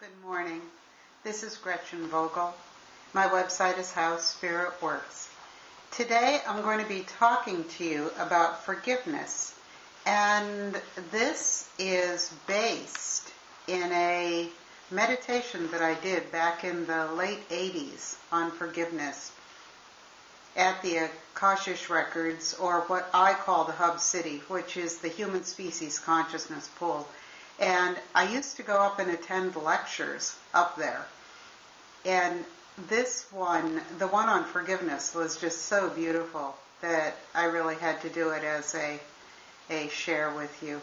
Good morning. This is Gretchen Vogel. My website is How Spirit Works. Today I'm going to be talking to you about forgiveness. And this is based in a meditation that I did back in the late 80s on forgiveness at the Akashic Records, or what I call the Hub City, which is the human species consciousness pool. And I used to go up and attend lectures up there. And this one, the one on forgiveness, was just so beautiful that I really had to do it as a share with you.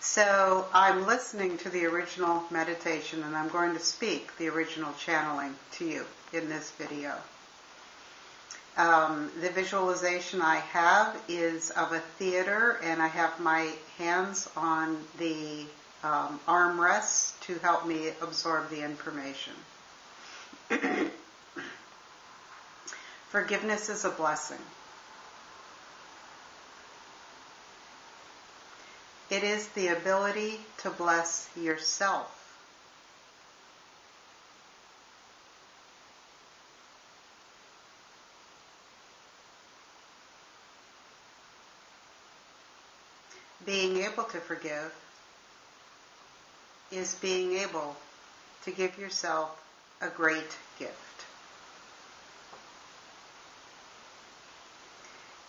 So I'm listening to the original meditation, and I'm going to speak the original channeling to you in this video. The visualization I have is of a theater, and I have my hands on the armrests to help me absorb the information. Forgiveness is a blessing. It is the ability to bless yourself. Being able to forgive is being able to give yourself a great gift.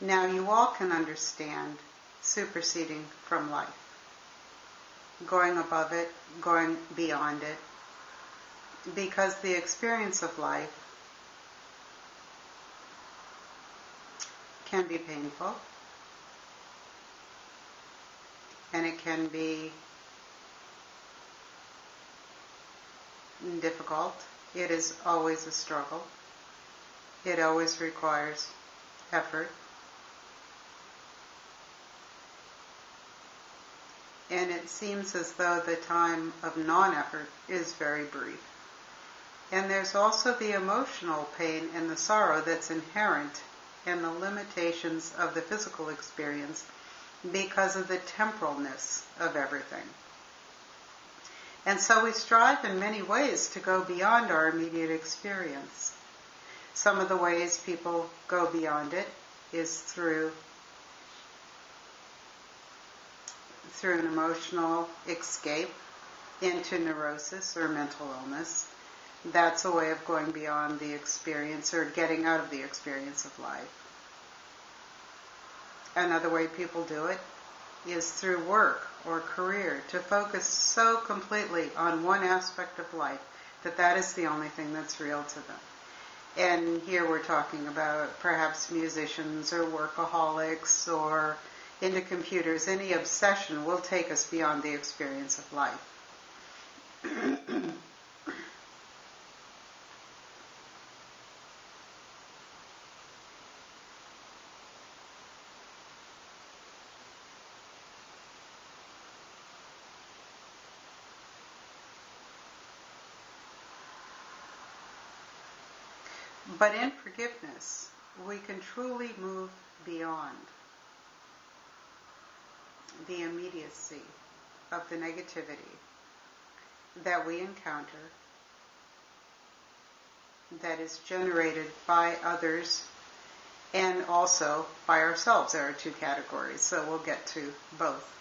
Now you all can understand superseding from life, going above it, going beyond it, because the experience of life can be painful, and it can be difficult. It is always a struggle. It always requires effort. And it seems as though the time of non-effort is very brief. And there's also the emotional pain and the sorrow that's inherent in the limitations of the physical experience because of the temporalness of everything. And so we strive in many ways to go beyond our immediate experience. Some of the ways people go beyond it is through an emotional escape into neurosis or mental illness. That's a way of going beyond the experience or getting out of the experience of life. Another way people do it is through work or career, to focus so completely on one aspect of life that is the only thing that's real to them. And here we're talking about perhaps musicians or workaholics or into computers. Any obsession will take us beyond the experience of life. But in forgiveness, we can truly move beyond the immediacy of the negativity that we encounter that is generated by others and also by ourselves. There are two categories, so we'll get to both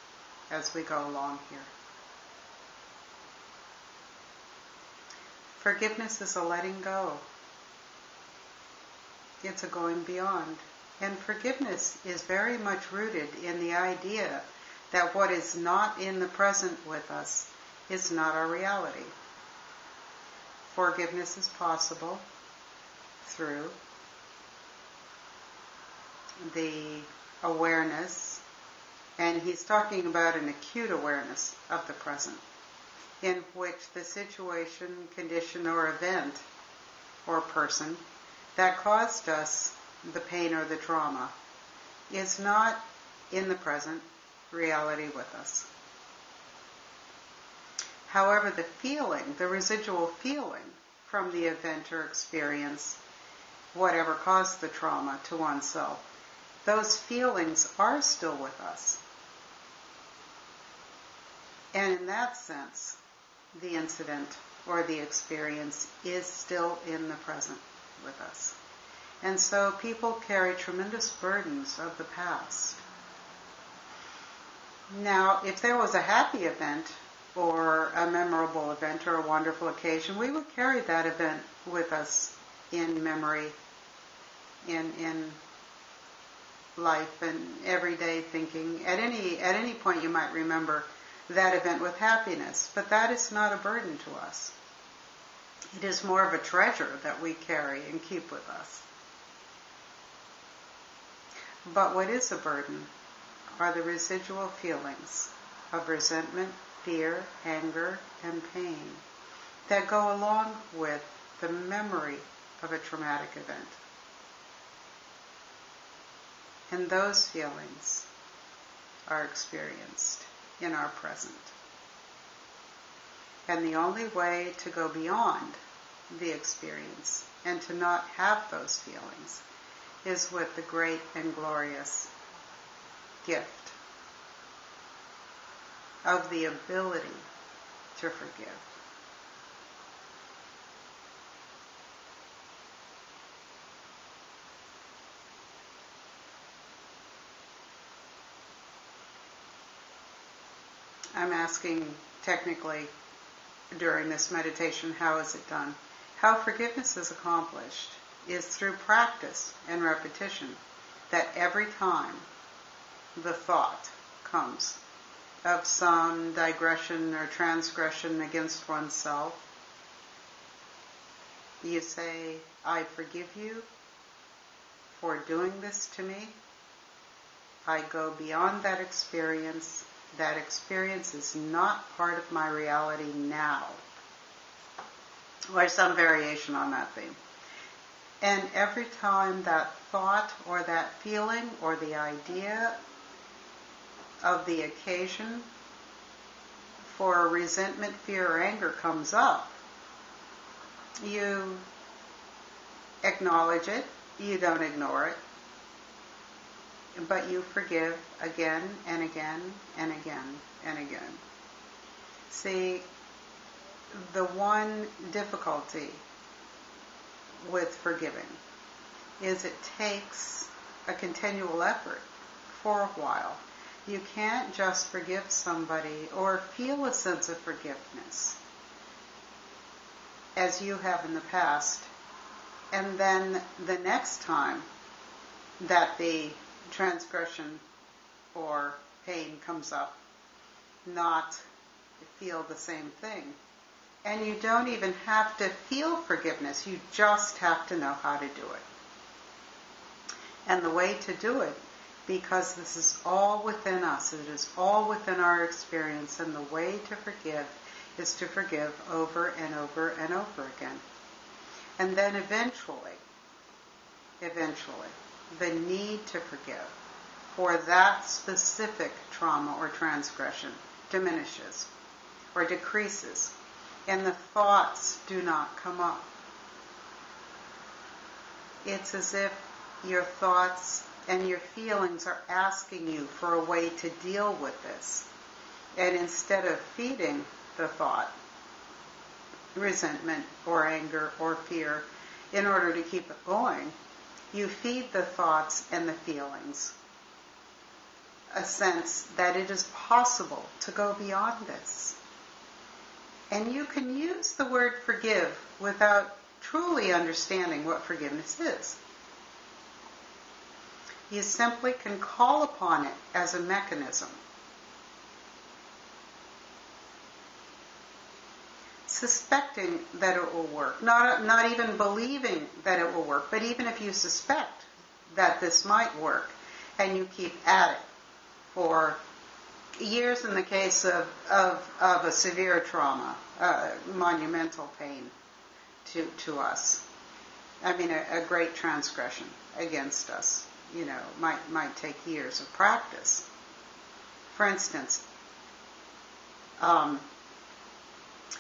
as we go along here. Forgiveness is a letting go. It's a going beyond. And forgiveness is very much rooted in the idea that what is not in the present with us is not our reality. Forgiveness is possible through the awareness, and he's talking about an acute awareness of the present, in which the situation, condition, or event, or person that caused us the pain or the trauma is not in the present reality with us. However, the feeling, the residual feeling from the event or experience, whatever caused the trauma to oneself, those feelings are still with us. And in that sense, the incident or the experience is still in the present with us. And so people carry tremendous burdens of the past. Now, if there was a happy event or a memorable event or a wonderful occasion, we would carry that event with us in memory, in life and everyday thinking. At any point you might remember that event with happiness, but that is not a burden to us. It is more of a treasure that we carry and keep with us. But what is a burden are the residual feelings of resentment, fear, anger, and pain that go along with the memory of a traumatic event. And those feelings are experienced in our present. And the only way to go beyond the experience and to not have those feelings is with the great and glorious gift of the ability to forgive. I'm asking technically during this meditation, how is it done? How forgiveness is accomplished is through practice and repetition, that every time the thought comes of some digression or transgression against oneself, you say, I forgive you for doing this to me. I go beyond that experience. That experience is not part of my reality now. Or some variation on that theme. And every time that thought or that feeling or the idea of the occasion for resentment, fear, or anger comes up, you acknowledge it, you don't ignore it, but you forgive again and again and again and again. See, the one difficulty with forgiving is it takes a continual effort for a while. You can't just forgive somebody or feel a sense of forgiveness as you have in the past, and then the next time that the transgression or pain comes up, not feel the same thing. And you don't even have to feel forgiveness. You just have to know how to do it. And the way to do it, because this is all within us, it is all within our experience, and the way to forgive is to forgive over and over and over again. And then eventually, the need to forgive for that specific trauma or transgression diminishes or decreases, and the thoughts do not come up. It's as if your thoughts and your feelings are asking you for a way to deal with this. And instead of feeding the thought, resentment or anger or fear, in order to keep it going, you feed the thoughts and the feelings a sense that it is possible to go beyond this. And you can use the word forgive without truly understanding what forgiveness is. You simply can call upon it as a mechanism. Suspecting that it will work, not even believing that it will work, but even if you suspect that this might work, and you keep at it for years in the case of a severe trauma, monumental pain to us. I mean, a great transgression against us, might take years of practice. For instance, I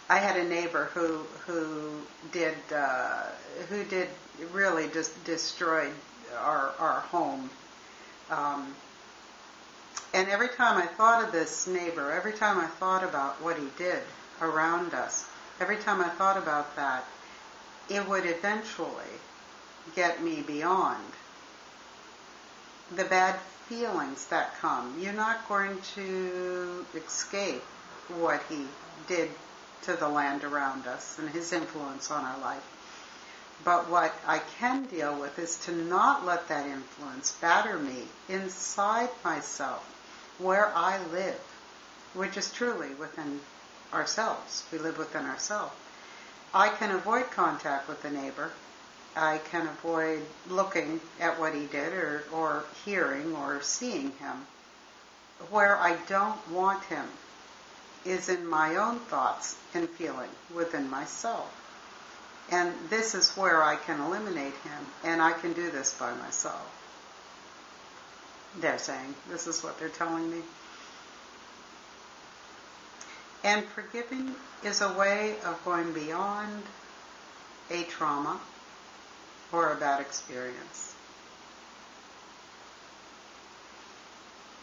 had a neighbor who did really just destroyed our home. And every time I thought of this neighbor, every time I thought about what he did around us, every time I thought about that, it would eventually get me beyond the bad feelings that come. You're not going to escape what he did to the land around us and his influence on our life. But what I can deal with is to not let that influence batter me inside myself, where I live, which is truly within ourselves. We live within ourselves. I can avoid contact with the neighbor. I can avoid looking at what he did or hearing or seeing him. Where I don't want him is in my own thoughts and feeling within myself. And this is where I can eliminate him, and I can do this by myself. They're saying, this is what they're telling me. And forgiving is a way of going beyond a trauma or a bad experience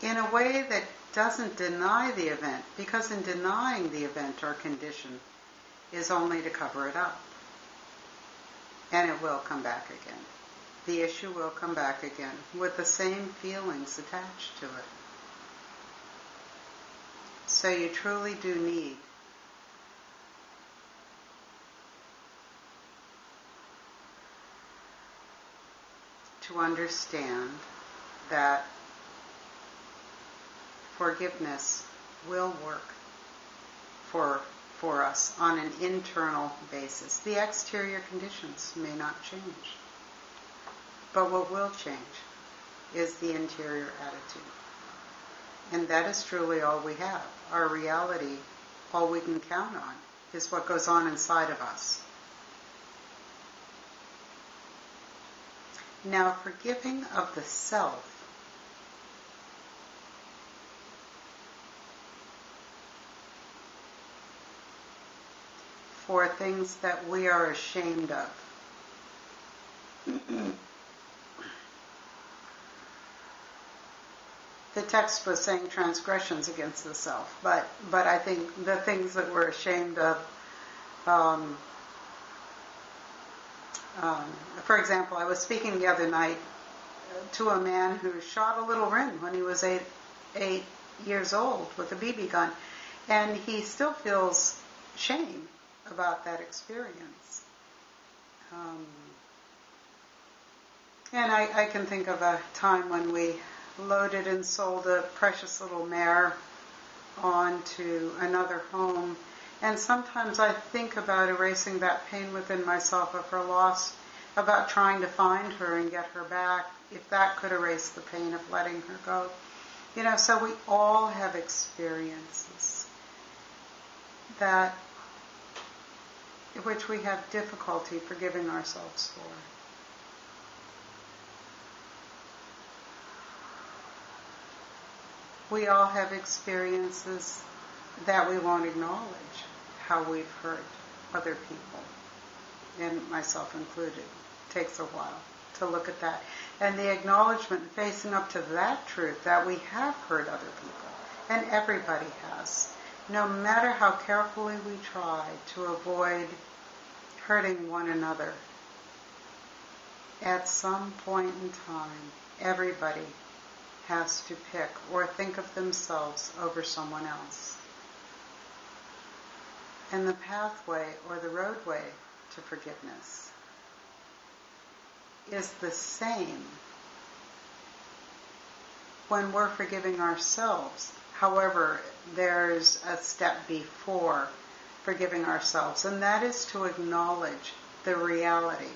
in a way that doesn't deny the event, because in denying the event or condition is only to cover it up. And it will come back again. The issue will come back again with the same feelings attached to it. So you truly do need to understand that forgiveness will work for us on an internal basis. The exterior conditions may not change, but what will change is the interior attitude. And that is truly all we have. Our reality, all we can count on, is what goes on inside of us. Now, forgiving of the self for things that we are ashamed of. The text was saying transgressions against the self, but I think the things that we're ashamed of, for example, I was speaking the other night to a man who shot a little Rin when he was eight years old with a BB gun, and he still feels shame about that experience. And I can think of a time when we loaded and sold a precious little mare onto another home. And sometimes I think about erasing that pain within myself of her loss, about trying to find her and get her back, if that could erase the pain of letting her go. You know, so we all have experiences that which we have difficulty forgiving ourselves for. We all have experiences that we won't acknowledge, how we've hurt other people, and myself included. It takes a while to look at that. And the acknowledgement, facing up to that truth that we have hurt other people, and everybody has. No matter how carefully we try to avoid hurting one another, at some point in time, everybody has to pick or think of themselves over someone else. And the pathway or the roadway to forgiveness is the same when we're forgiving ourselves. However, there's a step before forgiving ourselves, and that is to acknowledge the reality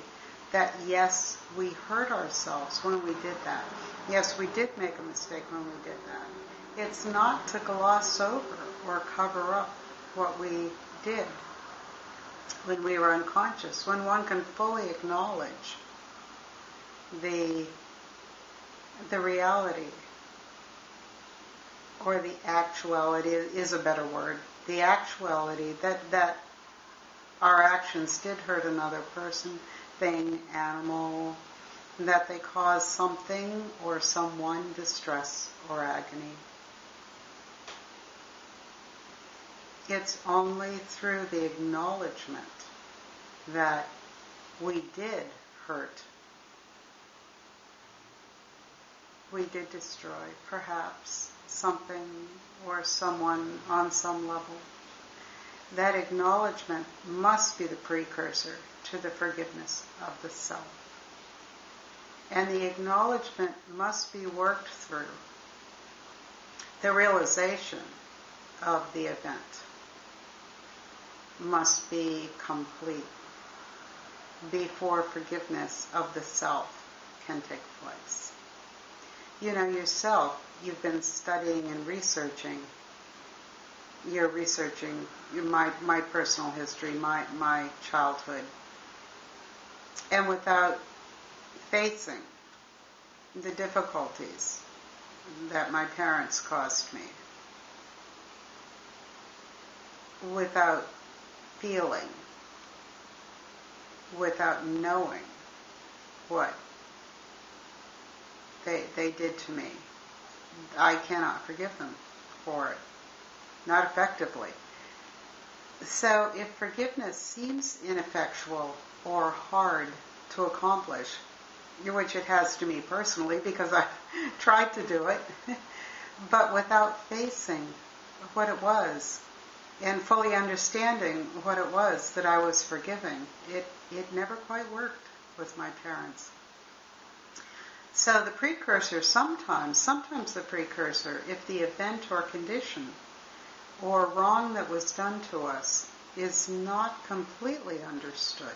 that yes, we hurt ourselves when we did that. Yes, we did make a mistake when we did that. It's not to gloss over or cover up what we did when we were unconscious. When one can fully acknowledge the reality, or the actuality is a better word, the actuality that our actions did hurt another person, thing, animal, that they caused something or someone distress or agony. It's only through the acknowledgement that we did hurt. We did destroy, perhaps, something or someone on some level. That acknowledgement must be the precursor to the forgiveness of the self. And the acknowledgement must be worked through the realization of the event. Must be complete before forgiveness of the self can take place. You know yourself, you've been studying and researching. You're researching my personal history, my childhood. And without facing the difficulties that my parents caused me, without feeling, without knowing what they did to me, I cannot forgive them for it. Not effectively. So if forgiveness seems ineffectual or hard to accomplish, which it has to me personally because I've tried to do it, but without facing what it was and fully understanding what it was that I was forgiving, it never quite worked with my parents. So the precursor sometimes the precursor, if the event or condition or wrong that was done to us is not completely understood,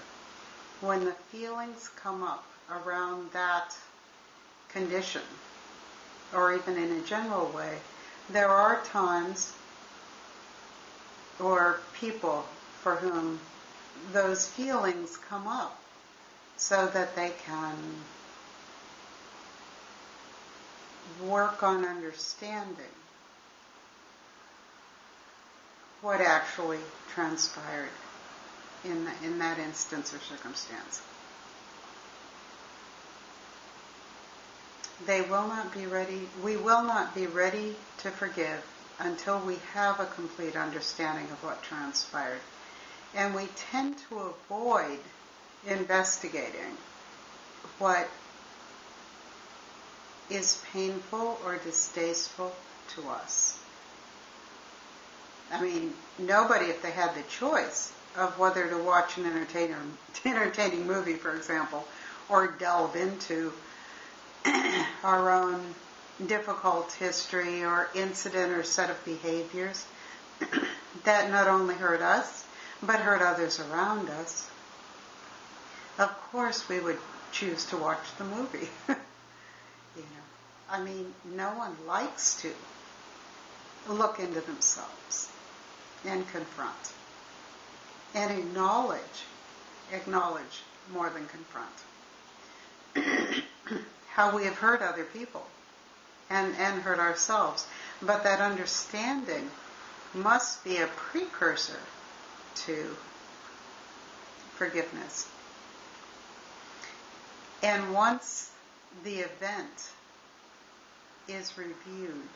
when the feelings come up around that condition, or even in a general way, there are times or people for whom those feelings come up so that they can work on understanding what actually transpired in that instance or circumstance. We will not be ready to forgive until we have a complete understanding of what transpired. And we tend to avoid investigating what is painful or distasteful to us. I mean, nobody, if they had the choice of whether to watch an entertaining movie, for example, or delve into our own difficult history or incident or set of behaviors that not only hurt us, but hurt others around us, of course we would choose to watch the movie. I mean, no one likes to look into themselves and confront and acknowledge more than confront how we have hurt other people and hurt ourselves. But that understanding must be a precursor to forgiveness. And once the event is reviewed,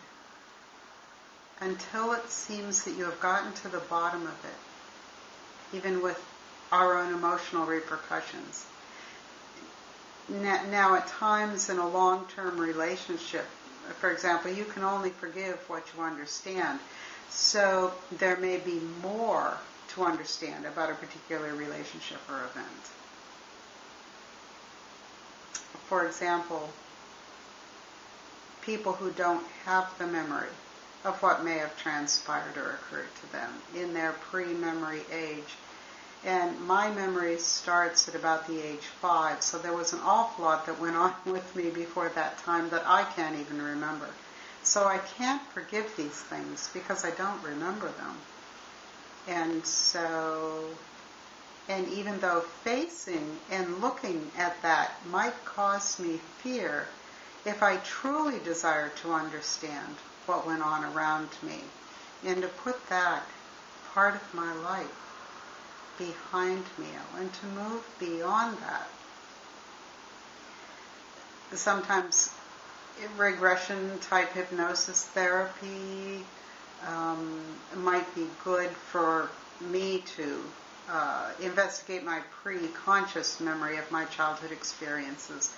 until it seems that you have gotten to the bottom of it, even with our own emotional repercussions. Now at times in a long-term relationship, for example, you can only forgive what you understand. So there may be more to understand about a particular relationship or event. For example, people who don't have the memory of what may have transpired or occurred to them in their pre-memory age. And my memory starts at about the age 5, so there was an awful lot that went on with me before that time that I can't even remember. So I can't forgive these things because I don't remember them. And even though facing and looking at that might cause me fear, if I truly desire to understand what went on around me and to put that part of my life behind me and to move beyond that. Sometimes regression type hypnosis therapy It might be good for me to investigate my pre-conscious memory of my childhood experiences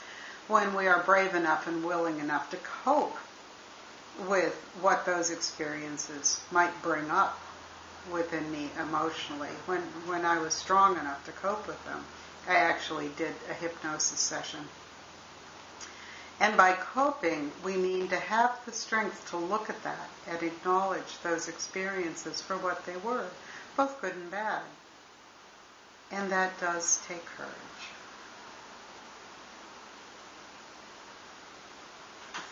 when we are brave enough and willing enough to cope with what those experiences might bring up within me emotionally. When I was strong enough to cope with them, I actually did a hypnosis session. And by coping, we mean to have the strength to look at that and acknowledge those experiences for what they were, both good and bad. And that does take courage.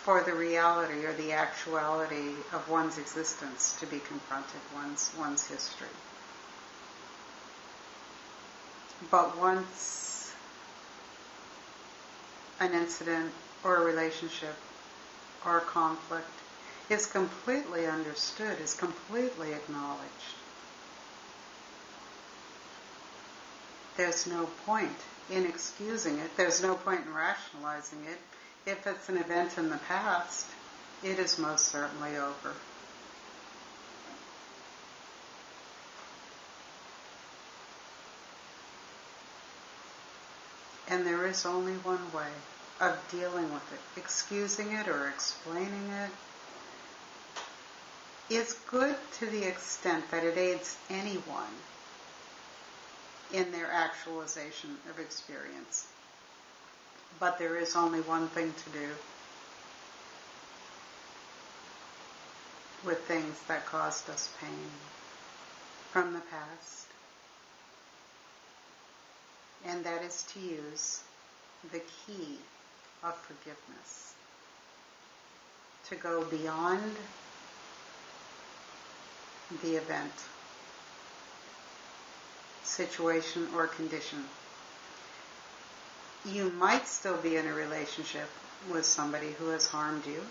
For the reality or the actuality of one's existence to be confronted, one's history. But once an incident or a relationship or a conflict is completely understood, is completely acknowledged, there's no point in excusing it. There's no point in rationalizing it. If it's an event in the past, it is most certainly over. And there is only one way of dealing with it. Excusing it or explaining it is good to the extent that it aids anyone in their actualization of experience. But there is only one thing to do with things that caused us pain from the past. And that is to use the key of forgiveness. To go beyond the event, situation, or condition. You might still be in a relationship with somebody who has harmed you.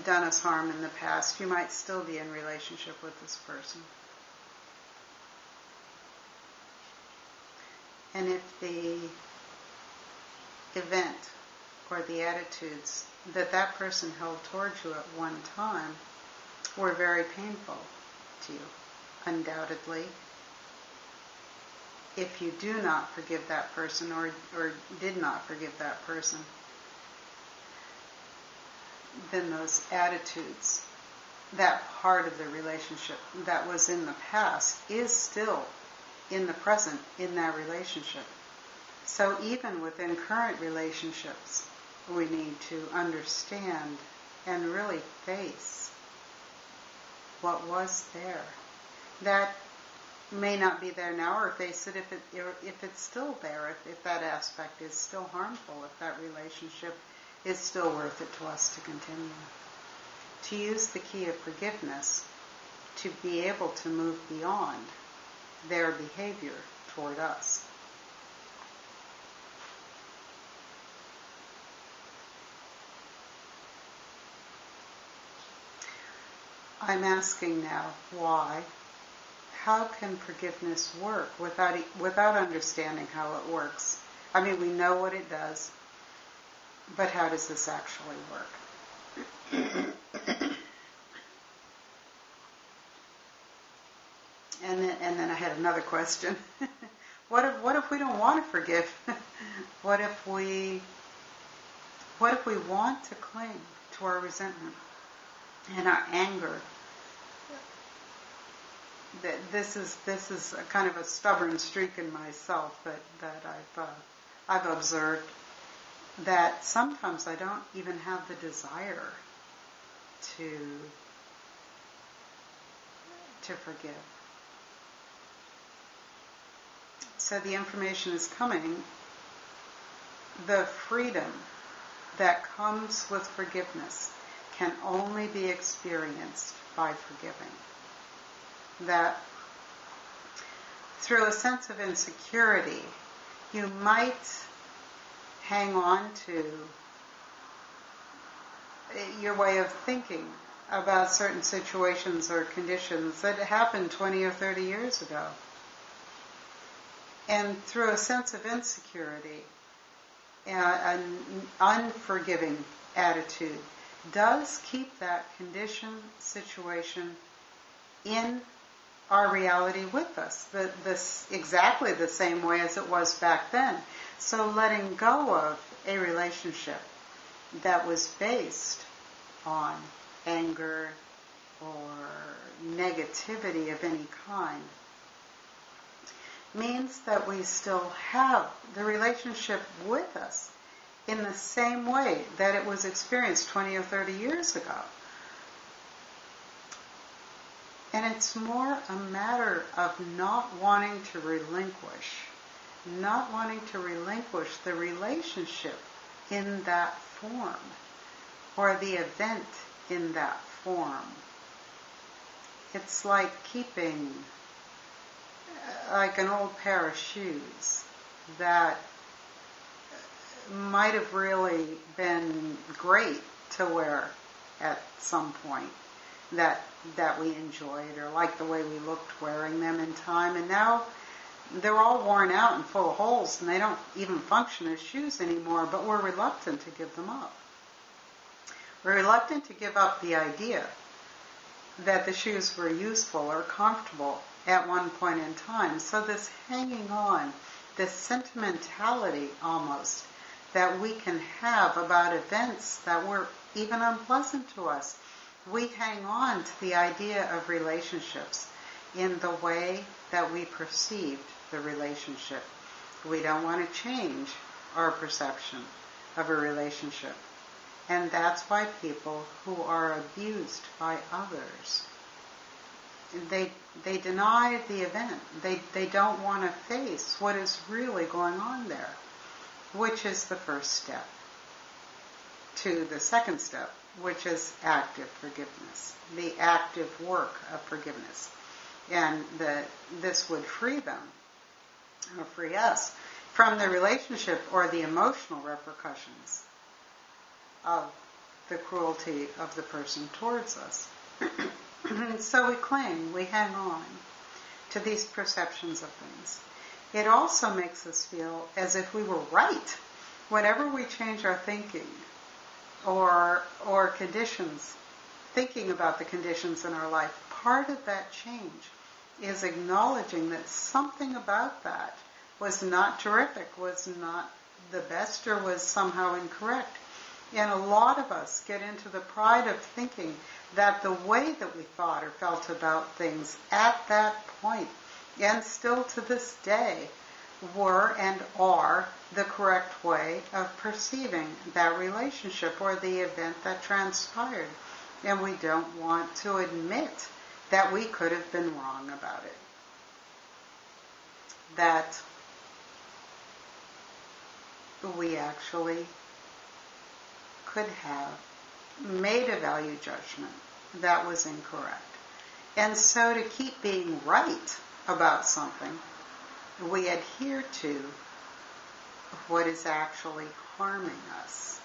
Done us harm in the past. You might still be in relationship with this person. And if the event or the attitudes that person held towards you at one time were very painful to you, undoubtedly, if you do not forgive that person or did not forgive that person, then those attitudes, that part of the relationship that was in the past, is still in the present in that relationship. So even within current relationships, we need to understand and really face what was there. That may not be there now, or face it if it's still there, if that aspect is still harmful, if that relationship is still worth it to us to continue. To use the key of forgiveness to be able to move beyond their behavior toward us. I'm asking now, why? How can forgiveness work without understanding how it works? I mean, we know what it does, but how does this actually work? And then I had another question. What if we don't want to forgive? What if we want to cling to our resentment and our anger? This is a kind of a stubborn streak in myself that I've observed, that sometimes I don't even have the desire to forgive. So the information is coming. The freedom that comes with forgiveness can only be experienced by forgiving. That through a sense of insecurity, you might hang on to your way of thinking about certain situations or conditions that happened 20 or 30 years ago. And through a sense of insecurity, an unforgiving attitude does keep that condition, situation in our reality with us, this exactly the same way as it was back then. So letting go of a relationship that was based on anger or negativity of any kind means that we still have the relationship with us in the same way that it was experienced 20 or 30 years ago. And it's more a matter of not wanting to relinquish the relationship in that form, or the event in that form. It's like keeping like an old pair of shoes that might have really been great to wear at some point, that we enjoyed or liked the way we looked wearing them in time, and now they're all worn out and full of holes and they don't even function as shoes anymore, but we're reluctant to give them up. We're reluctant to give up the idea that the shoes were useful or comfortable at one point in time. So this hanging on, this sentimentality almost, that we can have about events that were even unpleasant to us. We hang on to the idea of relationships in the way that we perceived the relationship. We don't want to change our perception of a relationship. And that's why people who are abused by others, they deny the event. They don't want to face what is really going on there, which is the first step to the second step, which is active forgiveness, the active work of forgiveness. And this would free them, or free us, from the relationship or the emotional repercussions of the cruelty of the person towards us. So we cling, we hang on to these perceptions of things. It also makes us feel as if we were right. Whenever we change our thinking or conditions, thinking about the conditions in our life, part of that change is acknowledging that something about that was not terrific, was not the best, or was somehow incorrect. And a lot of us get into the pride of thinking that the way that we thought or felt about things at that point, and still to this day, were and are the correct way of perceiving that relationship or the event that transpired. And we don't want to admit that we could have been wrong about it. That we actually could have made a value judgment that was incorrect. And so to keep being right about something, we adhere to what is actually harming us.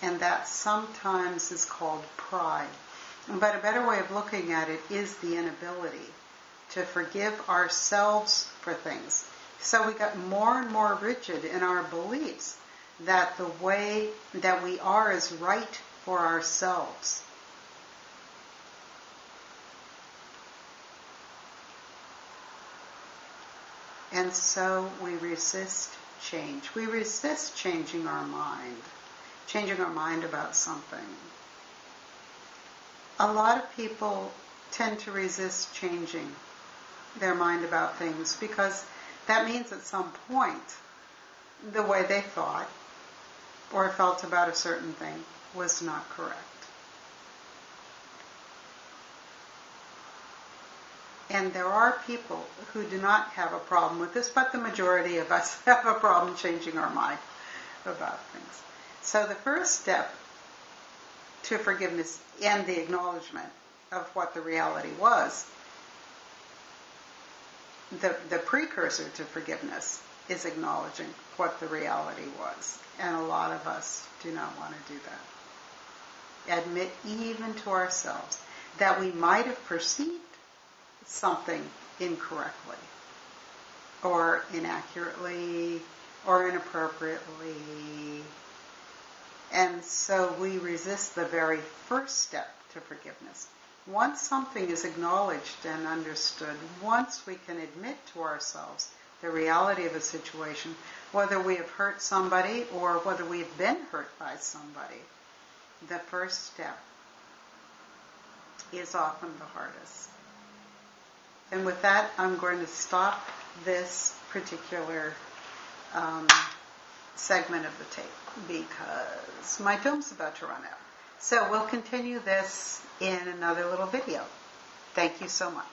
And that sometimes is called pride. But a better way of looking at it is the inability to forgive ourselves for things. So we got more and more rigid in our beliefs that the way that we are is right for ourselves. And so we resist change. We resist changing our mind about something. A lot of people tend to resist changing their mind about things because that means at some point the way they thought or felt about a certain thing was not correct. And there are people who do not have a problem with this, but the majority of us have a problem changing our mind about things. So the first step to forgiveness and the acknowledgement of what the reality was, the precursor to forgiveness is acknowledging what the reality was. And a lot of us do not want to do that. Admit even to ourselves that we might have perceived something incorrectly. or inaccurately or inappropriately. And so we resist the very first step to forgiveness. Once something is acknowledged and understood, once we can admit to ourselves the reality of a situation, whether we have hurt somebody or whether we've been hurt by somebody, the first step is often the hardest. And with that, I'm going to stop this particular segment of the tape because my film's about to run out. So we'll continue this in another little video. Thank you so much.